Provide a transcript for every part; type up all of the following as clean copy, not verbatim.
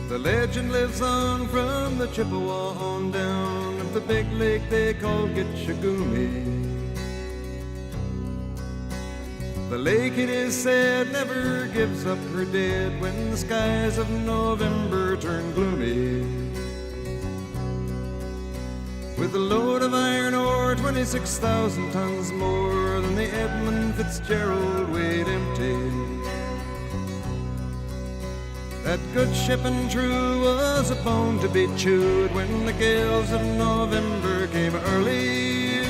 The legend lives on from the Chippewa on down of the big lake they call Gitchagumi. The lake, it is said, never gives up her dead when the skies of November turn gloomy. With a load of iron ore, 26,000 tons more than the Edmund Fitzgerald weighed empty. That good ship and true was a bone to be chewed when the gales of November came early.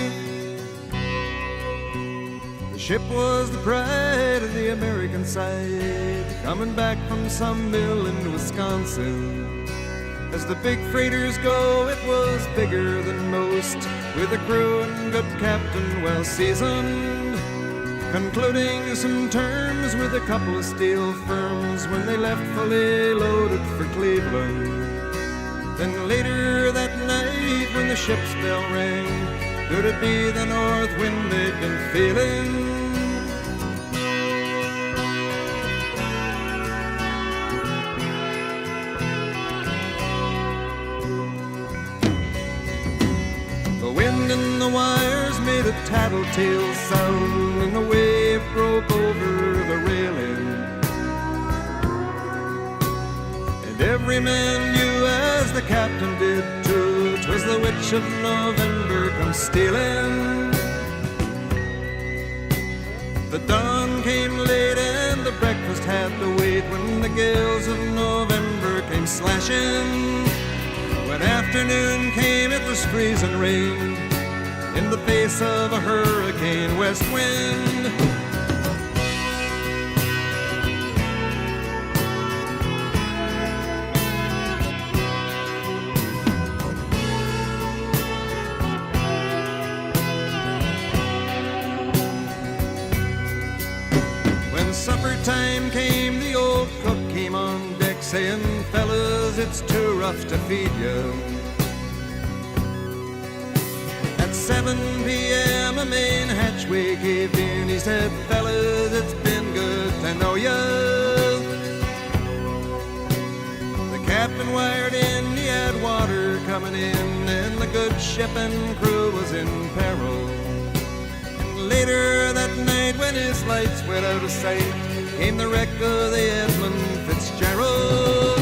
The ship was the pride of the American side, coming back from some mill in Wisconsin. As the big freighters go, it was bigger than most, with a crew and good captain well seasoned, concluding some terms with a couple of steel firms when they left fully loaded for Cleveland. Then later that night when the ship's bell rang, could it be the north wind they'd been feeling? The wind in the wires made a tattletale sound, and the wave broke over the railing. And every man knew, as the captain did too, 'twas the witch of November come stealing. The dawn came late and the breakfast had to wait when the gales of November came slashing. When afternoon came, it was freezing rain in the face of a hurricane west wind. When supper time came, the old cook came on deck saying, "Fellas, it's too rough to feed you." At 7 p.m. a main hatchway caved in. He said, "Fellas, it's been good to know ya." The captain wired in, he had water coming in, and the good ship and crew was in peril. And later that night, when his lights went out of sight, came the wreck of the Edmund Fitzgerald.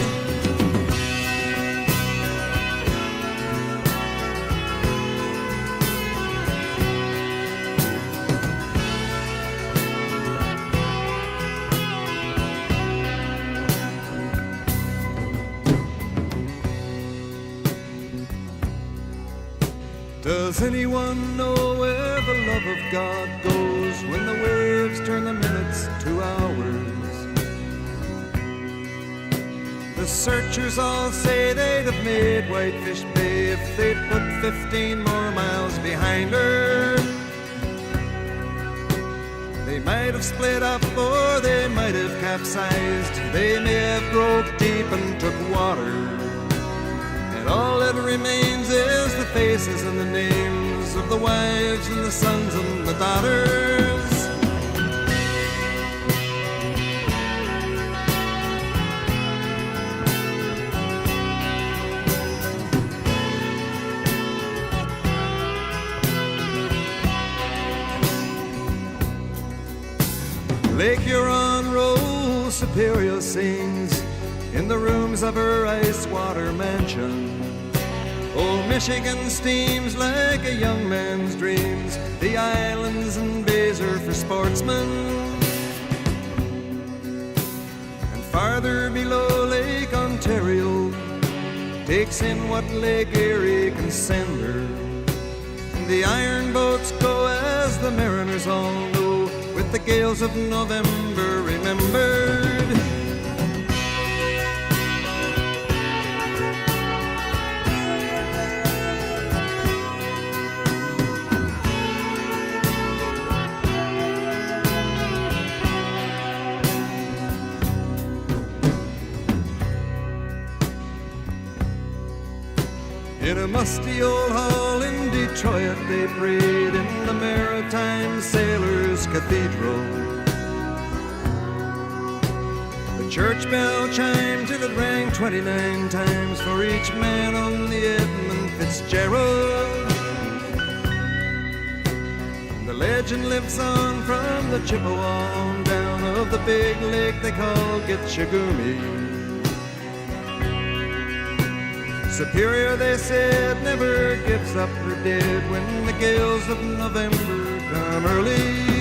Does anyone know where the love of God goes when the waves turn the minutes to hours? The searchers all say they'd have made Whitefish Bay if they'd put 15 more miles behind her. They might have split up or they might have capsized. They may have broke deep and took water. And all that remains is the faces and the names of the wives and the sons and the daughters. Lake Huron rolls, Superior sings in the rooms of her ice water mansion. Old Michigan steams like a young man's dreams. The islands and bays are for sportsmen. And farther below, Lake Ontario takes in what Lake Erie can send her. And the iron boats go, as the mariners all know, with the gales of November remembered. In a musty old hall in Detroit they prayed in the Maritime Sailors' Cathedral. The church bell chimed till it rang 29 times for each man on the Edmund Fitzgerald. The legend lives on from the Chippewa on down of the big lake they call Gitchagumi. Superior, they said, never gives up her dead when the gales of November come early.